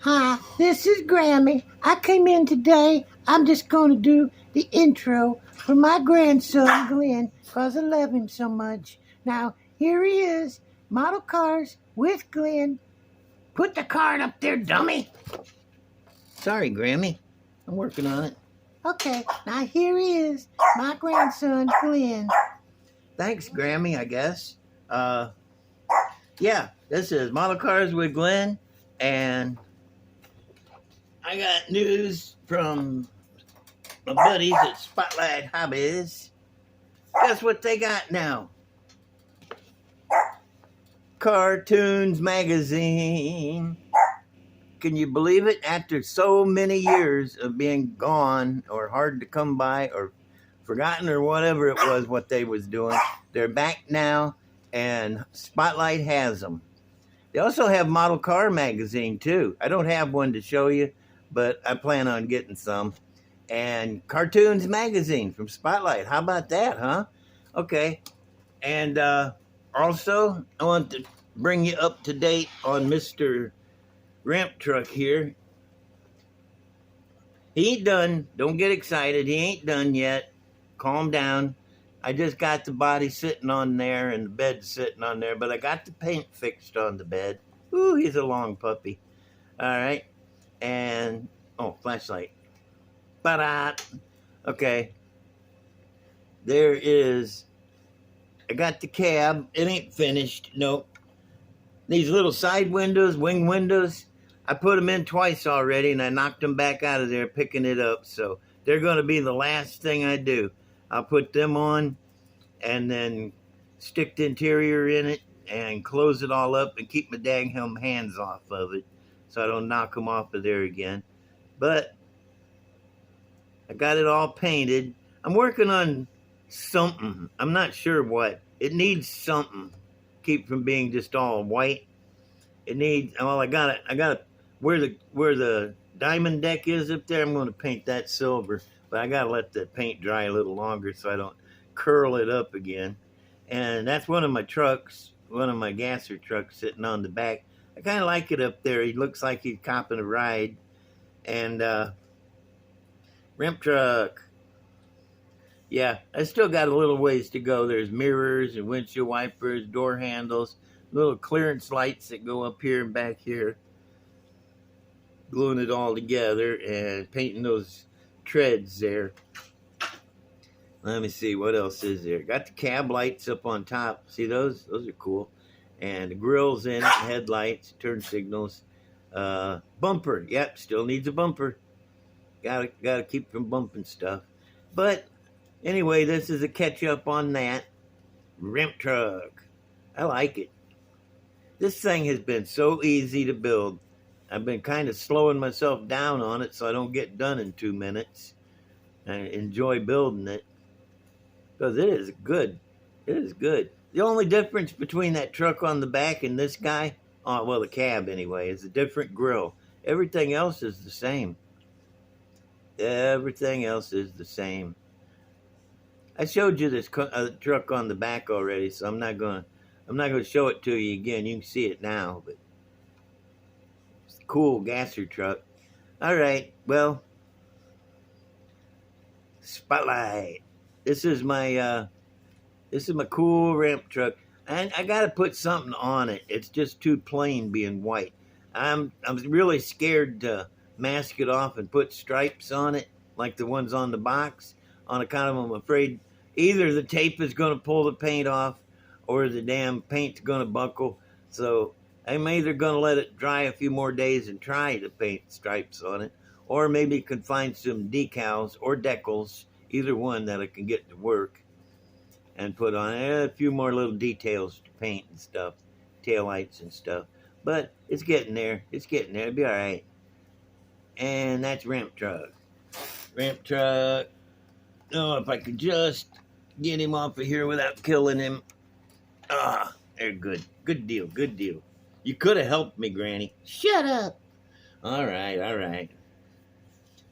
Hi, this is Grammy. I came in today. I'm just going to do the intro for my grandson, Glenn, because I love him so much. Now, here he is, model cars with Glenn. Put the card up there, dummy. Sorry, Grammy. I'm working on it. Okay, now here he is, my grandson, Glenn. Thanks, Grammy, I guess. Yeah, this is Model Cars with Glenn, and I got news from my buddies at Spotlight Hobbies. Guess what they got now? Cartoons Magazine. Can you believe it? After so many years of being gone or hard to come by or forgotten or whatever it was what they was doing, they're back now, and Spotlight has them. They also have Model Car Magazine too. I don't have one to show you, but I plan on getting some. And Cartoons Magazine from Spotlight. How about that, huh? Okay. And also, I want to bring you up to date on Mr. Ramp Truck here. He ain't done. Don't get excited. He ain't done yet. Calm down. I just got the body sitting on there and the bed sitting on there, but I got the paint fixed on the bed. Ooh, he's a long puppy. All right. And, oh, flashlight. Ba-da. Okay. There is, I got the cab. It ain't finished. Nope. These little side windows, wing windows, I put them in twice already, and I knocked them back out of there picking it up. So they're going to be the last thing I do. I'll put them on and then stick the interior in it and close it all up and keep my dang hands off of it so I don't knock them off of there again. But I got it all painted. I'm working on something. I'm not sure what. It needs something. Keep from being just all white. It needs, well, I got it where the diamond deck is up there, I'm going to paint that silver, but I got to let the paint dry a little longer so I don't curl it up again. And that's one of my trucks, one of my gasser trucks sitting on the back. I kind of like it up there. He looks like he's copping a ride. And Ramp Truck. Yeah, I still got a little ways to go. There's mirrors and windshield wipers, door handles, little clearance lights that go up here and back here. Gluing it all together and painting those treads there. Let me see, what else is there? Got the cab lights up on top. See those? Those are cool. And the grills in it, headlights, turn signals. Bumper. Yep, still needs a bumper. Gotta keep from bumping stuff. But anyway, this is a catch up on that. Ramp Truck. I like it. This thing has been so easy to build. I've been kind of slowing myself down on it so I don't get done in 2 minutes. I enjoy building it because it is good. It is good. The only difference between that truck on the back and this guy, oh, well, the cab anyway, is a different grill. Everything else is the same. Everything else is the same. I showed you this truck on the back already, so I'm not gonna show it to you again. You can see it now, but it's a cool gasser truck. All right, well, Spotlight. This is my cool ramp truck, and I gotta put something on it. It's just too plain being white. I'm really scared to mask it off and put stripes on it like the ones on the box. On account of I'm afraid either the tape is going to pull the paint off or the damn paint's going to buckle. So I'm either going to let it dry a few more days and try to paint stripes on it, or maybe can find some decals or decals, either one that I can get to work and put on it. A few more little details to paint and stuff, taillights and stuff. But it's getting there. It's getting there. It'll be all right. And that's Ramp Truck. Ramp Truck. Oh, if I could just get him off of here without killing him. Ah, they're good. Good deal, good deal. You could have helped me, Granny. Shut up. All right, all right.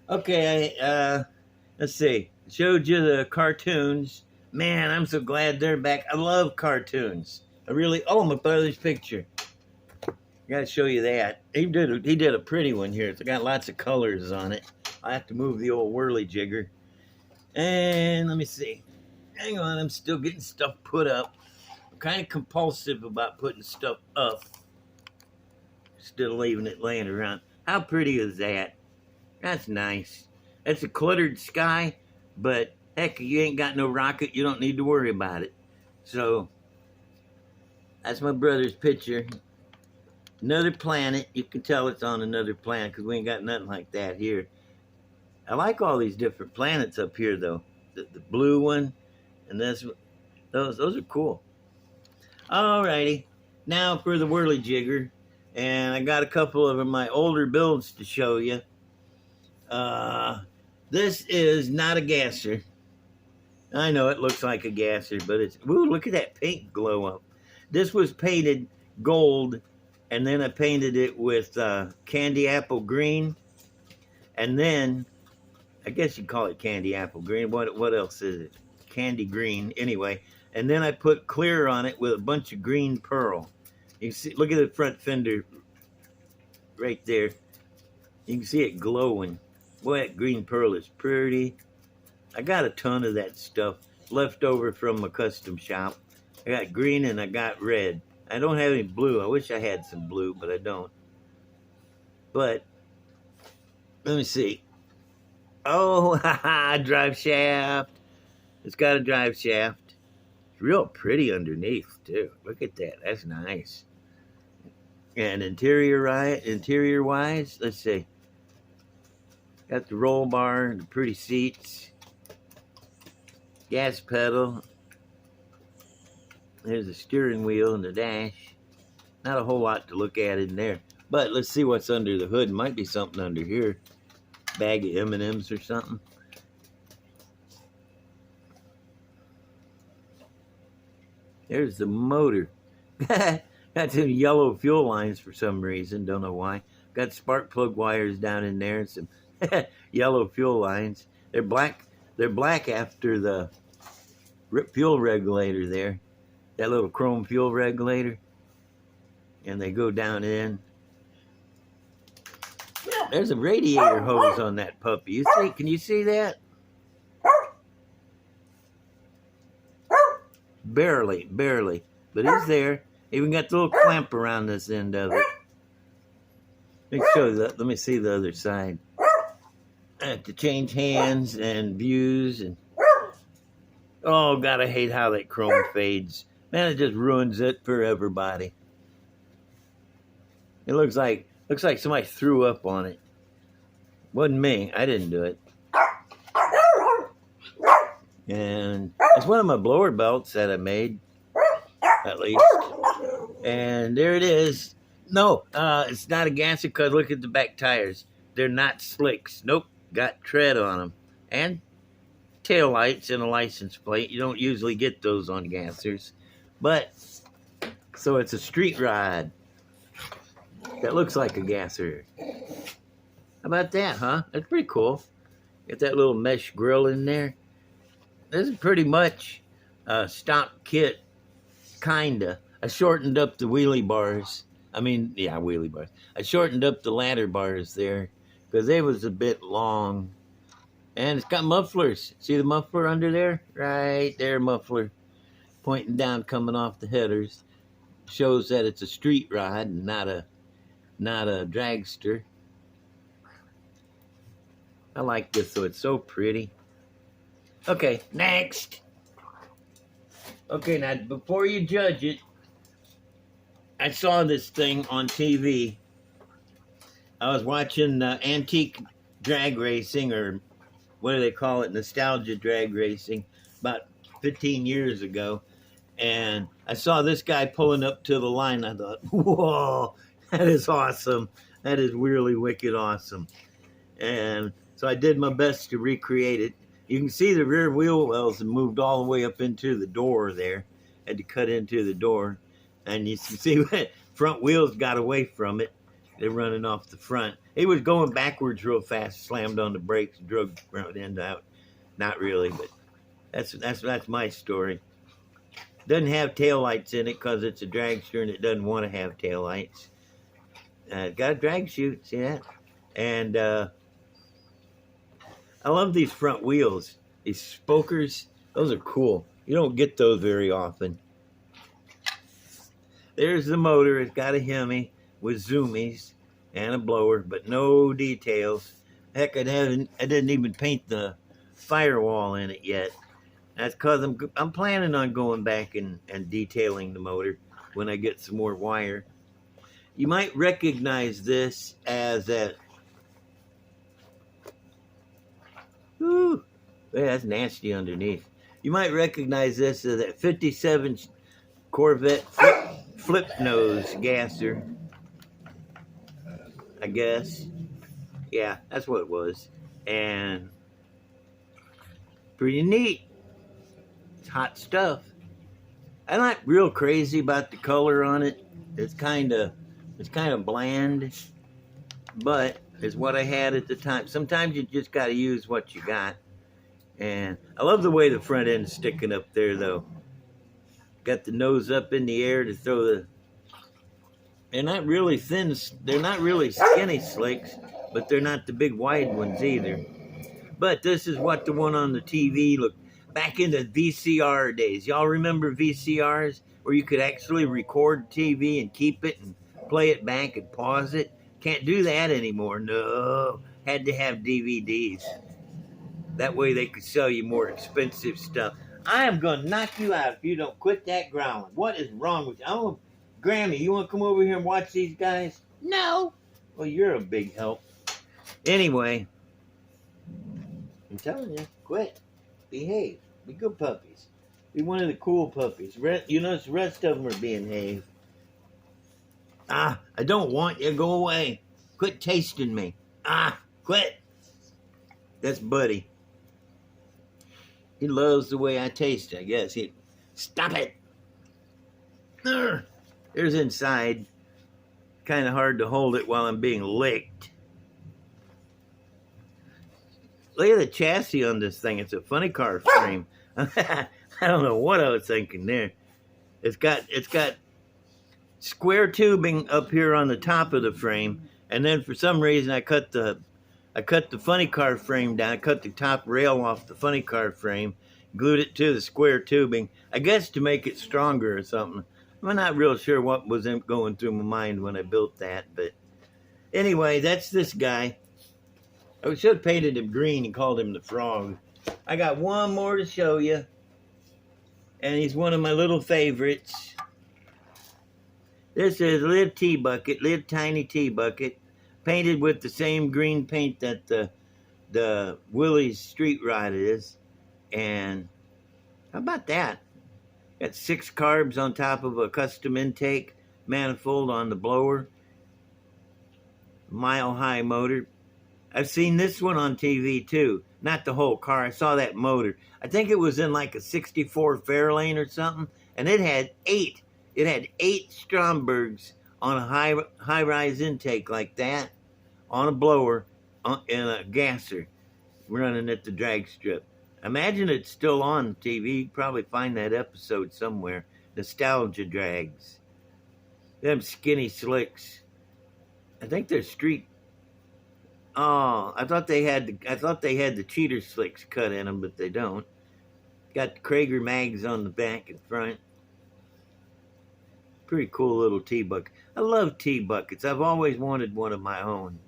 Okay, let's see. Showed you the cartoons. Man, I'm so glad they're back. I love cartoons. I really, oh, my brother's picture. Gotta show you that. He did a pretty one here. It's got lots of colors on it. I have to move the old whirly jigger. And let me see. Hang on, I'm still getting stuff put up. I'm kind of compulsive about putting stuff up instead of leaving it laying around. How pretty is that? That's nice. That's a cluttered sky, but heck, you ain't got no rocket. You don't need to worry about it. So that's my brother's picture. Another planet. You can tell it's on another planet because we ain't got nothing like that here. I like all these different planets up here, though. The blue one and this, those are cool. Alrighty, now for the whirly jigger, and I got a couple of my older builds to show you. This is not a gasser. I know it looks like a gasser, but it's, ooh, look at that paint glow up. This was painted gold, and then I painted it with candy apple green, and then I guess you call it candy apple green. What else is it? Candy green, anyway. And then I put clear on it with a bunch of green pearl. You can see, look at the front fender right there. You can see it glowing. Boy, that green pearl is pretty. I got a ton of that stuff left over from my custom shop. I got green and I got red. I don't have any blue. I wish I had some blue, but I don't. But let me see. Oh, haha, drive shaft. It's got a drive shaft. It's real pretty underneath, too. Look at that. That's nice. And interior-wise, let's see. Got the roll bar, the pretty seats. Gas pedal. There's the steering wheel and the dash. Not a whole lot to look at in there. But let's see what's under the hood. Might be something under here. Bag of M&Ms or something. There's the motor. Got some yellow fuel lines for some reason. Don't know why. Got spark plug wires down in there and some yellow fuel lines. They're black. They're black after the fuel regulator there. That little chrome fuel regulator. And they go down in. There's a radiator hose on that puppy. You see? Can you see that? Barely, but it's there. Even got the little clamp around this end of it. Let me see the other side. I have to change hands and views and oh God, I hate how that chrome fades. Man, it just ruins it for everybody. It looks like somebody threw up on it. Wasn't me. I didn't do it. And it's one of my blower belts that I made, at least. And there it is. No, it's not a gasser because look at the back tires. They're not slicks. Nope, got tread on them. And tail lights and a license plate. You don't usually get those on gassers. But, so it's a street ride. That looks like a gasser. How about that, huh? That's pretty cool. Got that little mesh grill in there. This is pretty much a stock kit, kinda. I shortened up the wheelie bars. Wheelie bars. I shortened up the ladder bars there because they was a bit long. And it's got mufflers. See the muffler under there? Right there, muffler. Pointing down, coming off the headers. Shows that it's a street ride and not a dragster. I like this, so it's so pretty. Okay, next. Okay, now before you judge it, I saw this thing on TV. I was watching antique drag racing, or what do they call it, nostalgia drag racing, about 15 years ago. And I saw this guy pulling up to the line. I thought, whoa, that is awesome. That is really wicked awesome. And so I did my best to recreate it. You can see the rear wheel wells have moved all the way up into the door there. Had to cut into the door. And you can see front wheels got away from it. They're running off the front. He was going backwards real fast, slammed on the brakes, drug front end out. Not really, but that's my story. Doesn't have taillights in it because it's a dragster and it doesn't want to have taillights. Got a drag chute, see that? And I love these front wheels. These spokers, those are cool. You don't get those very often. There's the motor. It's got a Hemi with zoomies and a blower, but no details. Heck, I didn't even paint the firewall in it yet. That's because I'm planning on going back and detailing the motor when I get some more wire. You might recognize this as that. Whew, yeah, that's nasty underneath. You might recognize this as that 57 Corvette flip nose gasser, I guess. Yeah, that's what it was. And pretty neat. It's hot stuff. I'm not real crazy about the color on it. It's kind of bland, but it's what I had at the time. Sometimes you just got to use what you got. And I love the way the front end's sticking up there, though. Got the nose up in the air to throw the... They're not really thin, they're not really skinny slicks, but they're not the big wide ones either. But this is what the one on the TV looked back in the VCR days. Y'all remember VCRs where you could actually record TV and keep it and play it back and pause it? Can't do that anymore. No, had to have DVDs. That way they could sell you more expensive stuff. I am going to knock you out if you don't quit that growling. What is wrong with you? Oh, Grammy, you want to come over here and watch these guys? No. Well, you're a big help. Anyway, I'm telling you, quit. Behave. Be good puppies. Be one of the cool puppies. You notice the rest of them are being behaved. I don't want you. Go away. Quit tasting me. Quit. That's Buddy. He loves the way I taste, I guess. Stop it. There's inside. Kind of hard to hold it while I'm being licked. Look at the chassis on this thing. It's a funny car frame. I don't know what I was thinking there. It's got square tubing up here on the top of the frame, and then for some reason I cut the funny car frame down. I cut the top rail off the funny car frame, glued it to the square tubing, I guess to make it stronger or something. I'm not real sure what was going through my mind when I built that, but anyway, that's this guy. I should have painted him green and called him the Frog. I got one more to show you, and he's one of my little favorites. This is a little tea bucket, little tiny tea bucket, painted with the same green paint that the Willys Street Rod is. And how about that? Got 6 carbs on top of a custom intake manifold on the blower. Mile high motor. I've seen this one on TV too. Not the whole car. I saw that motor. I think it was in like a 64 Fairlane or something. And it had 8. It had 8 Strombergs on a high-rise intake like that, on a blower, in a gasser, running at the drag strip. Imagine it's still on TV. You can probably find that episode somewhere. Nostalgia drags. Them skinny slicks. I think they're street. Oh, I thought they had the cheater slicks cut in them, but they don't. Got the Krager mags on the back and front. Pretty cool little tea bucket. I love tea buckets. I've always wanted one of my own.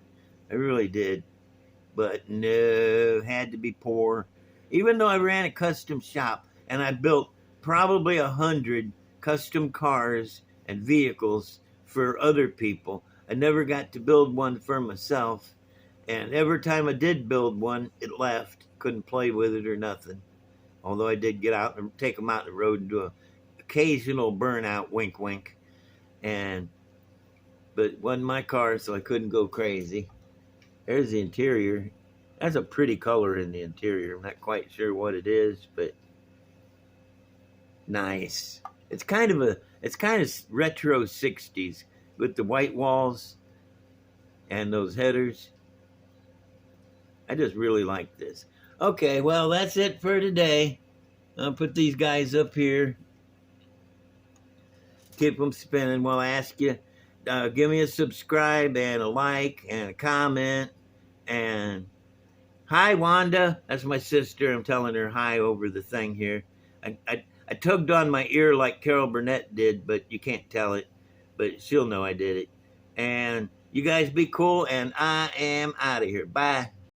I really did. But no, had to be poor. Even though I ran a custom shop and I built probably 100 custom cars and vehicles for other people, I never got to build one for myself. And every time I did build one, it left. Couldn't play with it or nothing. Although I did get out and take them out on the road and do an occasional burnout, wink, wink. But it wasn't my car, so I couldn't go crazy. There's the interior. That's a pretty color in the interior. I'm not quite sure what it is, but nice. It's kind of retro 60s with the white walls and those headers. I just really like this. Okay, well, that's it for today. I'll put these guys up here. Keep them spinning while I ask you, give me a subscribe and a like and a comment. And hi, Wanda. That's my sister. I'm telling her hi over the thing here. I tugged on my ear like Carol Burnett did, but you can't tell it. But she'll know I did it. And you guys be cool, and I am out of here. Bye.